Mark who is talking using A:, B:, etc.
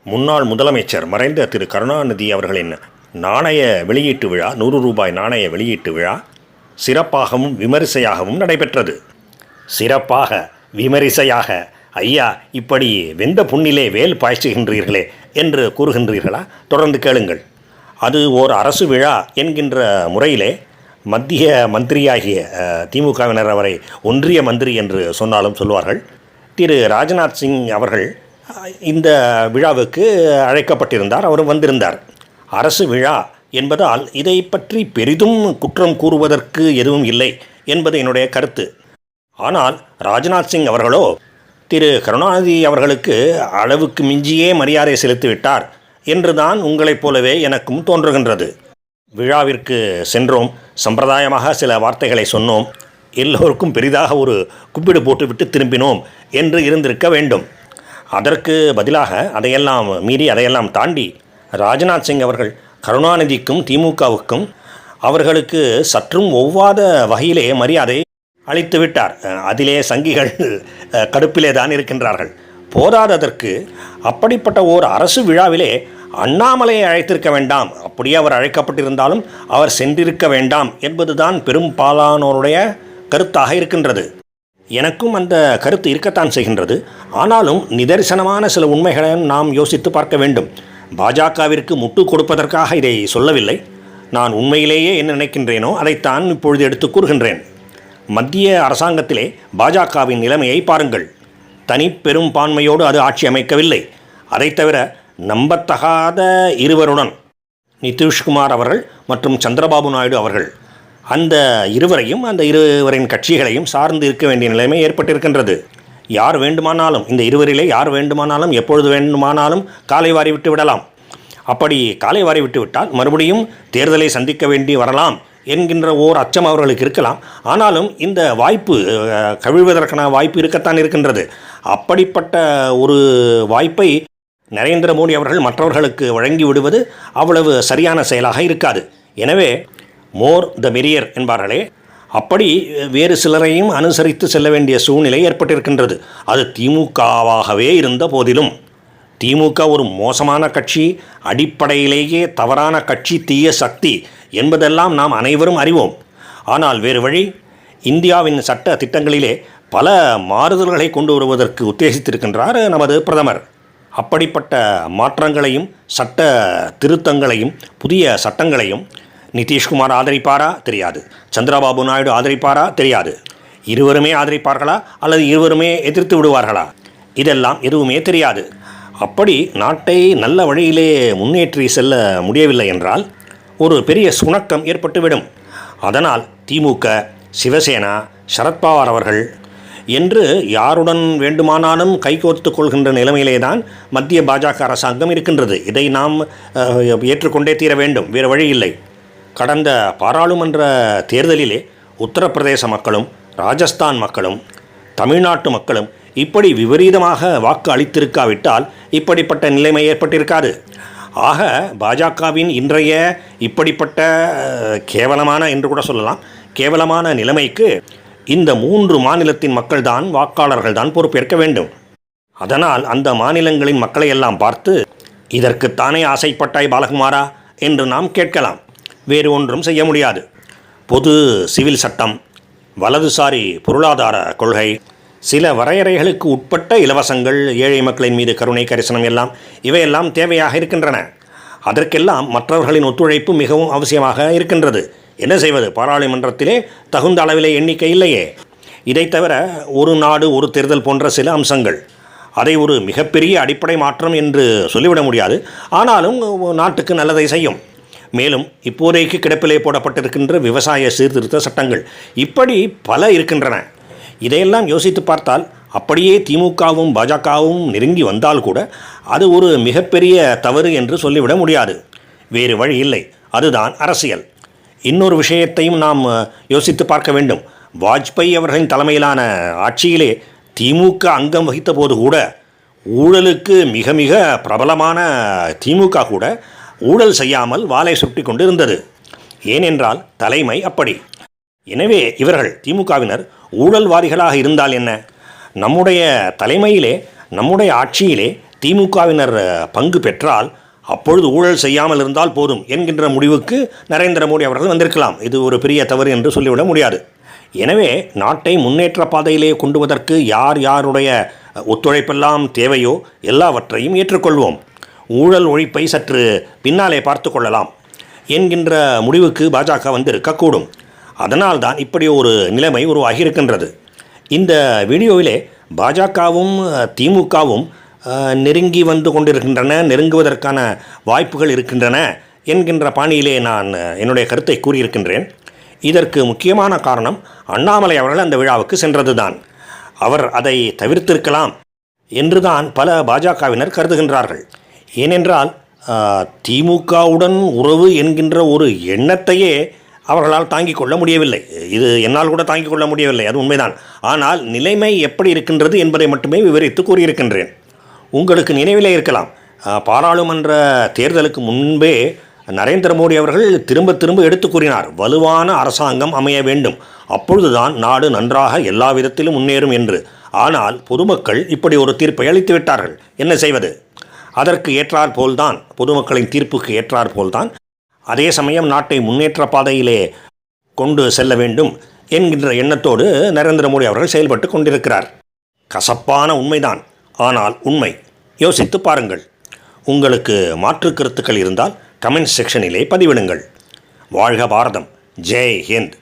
A: முன்னாள் முதலமைச்சர் மறைந்த திரு கருணாநிதி அவர்களின் நாணய வெளியீட்டு விழா 100 ரூபாய் நாணய வெளியீட்டு விழா சிறப்பாகவும் விமரிசையாகவும் நடைபெற்றது. சிறப்பாக விமரிசையாக ஐயா, இப்படி வெந்த புண்ணிலே வேல் பாய்ச்சுகின்றீர்களே என்று கூறுகின்றீர்களா? தொடர்ந்து கேளுங்கள். அது ஓர் அரசு விழா என்கின்ற முறையிலே மத்திய மந்திரியாகிய திமுகவினர் அவரை ஒன்றிய மந்திரி என்று சொன்னாலும் சொல்வார்கள். திரு ராஜ்நாத் சிங் அவர்கள் இந்த விழாவுக்கு அழைக்கப்பட்டிருந்தார். அவர் வந்திருந்தார். அரசு விழா என்பதால் இதை பற்றி பெரிதும் குற்றம் கூறுவதற்கு எதுவும் இல்லை என்பது என்னுடைய கருத்து. ஆனால் ராஜ்நாத் சிங் அவர்களோ திரு கருணாநிதி அவர்களுக்கு அளவுக்கு மிஞ்சியே மரியாதை செலுத்திவிட்டார் என்றுதான் உங்களைப் போலவே எனக்கும் தோன்றுகின்றது. விழாவிற்கு சென்றோம், சம்பிரதாயமாக சில வார்த்தைகளை சொன்னோம், எல்லோருக்கும் பெரிதாக ஒரு கும்பிடு போட்டுவிட்டு திரும்பினோம் என்று இருந்திருக்க வேண்டும். அதற்கு பதிலாக அதையெல்லாம் மீறி அதையெல்லாம் தாண்டி ராஜ்நாத் சிங் அவர்கள் கருணாநிதிக்கும் திமுகவுக்கும் அவர்களுக்கு சற்றும் ஒவ்வாத வகையிலே மரியாதை அளித்து விட்டார். அதிலே சங்கிகள் கடுப்பிலே தான் இருக்கின்றார்கள். போதாததற்கு அப்படிப்பட்ட ஓர் அரசு விழாவிலே அண்ணாமலையை அழைத்திருக்க வேண்டாம், அப்படியே அவர் அழைக்கப்பட்டிருந்தாலும் அவர் சென்றிருக்க வேண்டாம் என்பதுதான் பெரும்பாலானோருடைய கருத்தாக இருக்கின்றது. எனக்கும் அந்த கருத்து இருக்கத்தான் செய்கின்றது. ஆனாலும் நிதர்சனமான சில உண்மைகளை நாம் யோசித்து பார்க்க வேண்டும். பாஜகவிற்கு முட்டு கொடுப்பதற்காக இதை சொல்லவில்லை. நான் உண்மையிலேயே என்ன நினைக்கின்றேனோ அதைத்தான் இப்பொழுது எடுத்து கூறுகின்றேன். மத்திய அரசாங்கத்திலே பாஜகவின் நிலைமையை பாருங்கள். தனி பெரும்பான்மையோடு அது ஆட்சி அமைக்கவில்லை. அதை தவிர நம்பத்தகாத இருவருடன் நிதிஷ்குமார் அவர்கள் மற்றும் சந்திரபாபு நாயுடு அவர்கள், அந்த இருவரையும் அந்த இருவரின் கட்சிகளையும் சார்ந்து இருக்க வேண்டிய நிலைமை ஏற்பட்டிருக்கின்றது. யார் வேண்டுமானாலும், இந்த இருவரிலே யார் வேண்டுமானாலும் எப்பொழுது வேண்டுமானாலும் காலை வாரி விட்டு விடலாம். அப்படி காலை வாரி விட்டு விட்டால் மறுபடியும் தேர்தலை சந்திக்க வேண்டி வரலாம் என்கின்ற ஓர் அச்சம் அவர்களுக்கு இருக்கலாம். ஆனாலும் இந்த வாய்ப்பு கவிழ்வதற்கான வாய்ப்பு இருக்கத்தான் இருக்கின்றது. அப்படிப்பட்ட ஒரு வாய்ப்பை நரேந்திர மோடி அவர்கள் மற்றவர்களுக்கு வழங்கி விடுவது அவ்வளவு சரியான செயலாக இருக்காது. எனவே மோர் த மெரியர் என்பார்களே, அப்படி வேறு சிலரையும் அனுசரித்து செல்ல வேண்டிய சூழ்நிலை ஏற்பட்டிருக்கின்றது. அது திமுகவாகவே இருந்த போதிலும், திமுக ஒரு மோசமான கட்சி, அடிப்படையிலேயே தவறான கட்சி, தீய சக்தி என்பதெல்லாம் நாம் அனைவரும் அறிவோம். ஆனால் வேறு வழி. இந்தியாவின் சட்ட திட்டங்களிலே பல மாறுதல்களை கொண்டு வருவதற்கு உத்தேசித்திருக்கின்றார் நமது பிரதமர். அப்படிப்பட்ட மாற்றங்களையும் சட்ட திருத்தங்களையும் புதிய சட்டங்களையும் நிதிஷ்குமார் ஆதரிப்பாரா தெரியாது, சந்திரபாபு நாயுடு ஆதரிப்பாரா தெரியாது. இருவருமே ஆதரிப்பார்களா அல்லது இருவருமே எதிர்த்து விடுவார்களா? இதெல்லாம் எதுவுமே தெரியாது. அப்படி நாட்டை நல்ல வழியிலே முன்னேற்றி செல்ல முடியவில்லை என்றால் ஒரு பெரிய சுணக்கம் ஏற்பட்டுவிடும். அதனால் திமுக, சிவசேனா, சரத்பவார் அவர்கள் என்று யாருடன் வேண்டுமானாலும் கைகோர்த்து கொள்கின்ற நிலைமையிலே தான் மத்திய பாஜக அரசாங்கம் இருக்கின்றது. இதை நாம் ஏற்றுக்கொண்டே தீர வேண்டும், வேறு வழி இல்லை. கடந்த பாராளுமன்ற தேர்தலிலே உத்தரப்பிரதேச மக்களும் ராஜஸ்தான் மக்களும் தமிழ்நாட்டு மக்களும் இப்படி விபரீதமாக வாக்கு அளித்திருக்காவிட்டால் இப்படிப்பட்ட நிலைமை ஏற்பட்டிருக்காது. ஆக பாஜகவின் இன்றைய இப்படிப்பட்ட கேவலமான என்று கூட சொல்லலாம், கேவலமான நிலைமைக்கு இந்த 3 மாநிலத்தின் மக்கள்தான், வாக்காளர்கள் தான் பொறுப்பேற்க வேண்டும். அதனால் அந்த மாநிலங்களின் மக்களை எல்லாம் பார்த்து இதற்குத்தானே ஆசைப்பட்டாய் பாலகுமாரா என்று நாம் கேட்கலாம். வேறு ஒன்றும் செய்ய முடியாது. பொது சிவில் சட்டம், வலதுசாரி பொருளாதார கொள்கை, சில வரையறைகளுக்கு உட்பட்ட இலவசங்கள், ஏழை மக்களின் மீது கருணை கரிசனம் எல்லாம் இவையெல்லாம் தேவையாக இருக்கின்றன. அதற்கெல்லாம் மற்றவர்களின் ஒத்துழைப்பு மிகவும் அவசியமாக இருக்கின்றது. என்ன செய்வது? பாராளுமன்றத்திலே தகுந்த அளவிலே எண்ணிக்கை இல்லையே. இதை தவிர ஒரு நாடு ஒரு தேர்தல் போன்ற சில அம்சங்கள், அதை ஒரு மிகப்பெரிய அடிப்படை மாற்றம் என்று சொல்லிவிட முடியாது. ஆனாலும் நாட்டுக்கு நல்லதை செய்யும். மேலும் இப்போதைக்கு கிடப்பிலே போடப்பட்டிருக்கின்ற விவசாய சீர்திருத்த சட்டங்கள், இப்படி பல இருக்கின்றன. இதையெல்லாம் யோசித்து பார்த்தால் அப்படியே திமுகவும் பாஜகவும் நெருங்கி வந்தால் கூட அது ஒரு மிகப்பெரிய தவறு என்று சொல்லிவிட முடியாது. வேறு வழி இல்லை. அதுதான் அரசியல். இன்னொரு விஷயத்தையும் நாம் யோசித்து பார்க்க வேண்டும். வாஜ்பாய் அவர்களின் தலைமையிலான ஆட்சியிலே திமுக அங்கம் வகித்த போது கூட ஊழலுக்கு மிக மிக பிரபலமான திமுக கூட ஊழல் செய்யாமல் வாலை சுட்டி கொண்டு இருந்தது. ஏனென்றால் தலைமை அப்படி. எனவே இவர்கள் திமுகவினர் ஊழல்வாதிகளாக இருந்தால் என்ன? நம்முடைய தலைமையிலே, நம்முடைய ஆட்சியிலே திமுகவினர் பங்கு பெற்றால் அப்பொழுது ஊழல் செய்யாமல் இருந்தால் போதும் என்கின்ற முடிவுக்கு நரேந்திர மோடி அவர்கள் வந்திருக்கலாம். இது ஒரு பெரிய தவறு என்று சொல்லிவிட முடியாது. எனவே நாட்டை முன்னேற்ற பாதையிலே கொண்டுவதற்கு யார் யாருடைய ஒத்துழைப்பெல்லாம் தேவையோ எல்லாவற்றையும் ஏற்றுக்கொள்வோம். ஊழல் ஒழிப்பை சற்று பின்னாலே பார்த்து கொள்ளலாம் என்கின்ற முடிவுக்கு பாஜக வந்திருக்கக்கூடும். அதனால்தான் இப்படி ஒரு நிலைமை உருவாகியிருக்கின்றது. இந்த வீடியோவிலே பாஜகவும் திமுகவும் நெருங்கி வந்து கொண்டிருக்கின்றன, நெருங்குவதற்கான வாய்ப்புகள் இருக்கின்றன என்கின்ற பாணியிலே நான் என்னுடைய கருத்தை கூறியிருக்கின்றேன். இதற்கு முக்கியமான காரணம் அண்ணாமலை அவர்கள் அந்த விழாவுக்கு சென்றது தான். அவர் அதை தவிர்த்திருக்கலாம் என்றுதான் பல பாஜகவினர் கருதுகின்றார்கள். ஏனென்றால் திமுகவுடன் உறவு என்கின்ற ஒரு எண்ணத்தையே அவர்களால் தாங்கிக் கொள்ள முடியவில்லை. இது என்னால் கூட தாங்கிக் கொள்ள முடியவில்லை, அது உண்மைதான். ஆனால் நிலைமை எப்படி இருக்கின்றது என்பதை மட்டுமே விவரித்து கூறியிருக்கின்றேன். உங்களுக்கு நினைவிலே இருக்கலாம், பாராளுமன்ற தேர்தலுக்கு முன்பே நரேந்திர மோடி அவர்கள் திரும்ப திரும்ப எடுத்து கூறினார், வலுவான அரசாங்கம் அமைய வேண்டும், அப்பொழுதுதான் நாடு நன்றாக எல்லா விதத்திலும் முன்னேறும் என்று. ஆனால் பொதுமக்கள் இப்படி ஒரு தீர்ப்பை அளித்து விட்டார்கள். என்ன செய்வது? அதற்கு ஏற்றாற்போல்தான், பொதுமக்களின் தீர்ப்புக்கு ஏற்றாற்போல்தான் அதே சமயம் நாட்டை முன்னேற்ற பாதையிலே கொண்டு செல்ல வேண்டும் என்கின்ற எண்ணத்தோடு நரேந்திர மோடி அவர்கள் செயல்பட்டு கொண்டிருக்கிறார். கசப்பான உண்மைதான், ஆனால் உண்மை. யோசித்து பாருங்கள். உங்களுக்கு மாற்று கருத்துக்கள் இருந்தால் கமெண்ட் செக்ஷனிலே பதிவிடுங்கள். வாழ்க பாரதம். ஜெய் ஹிந்த்.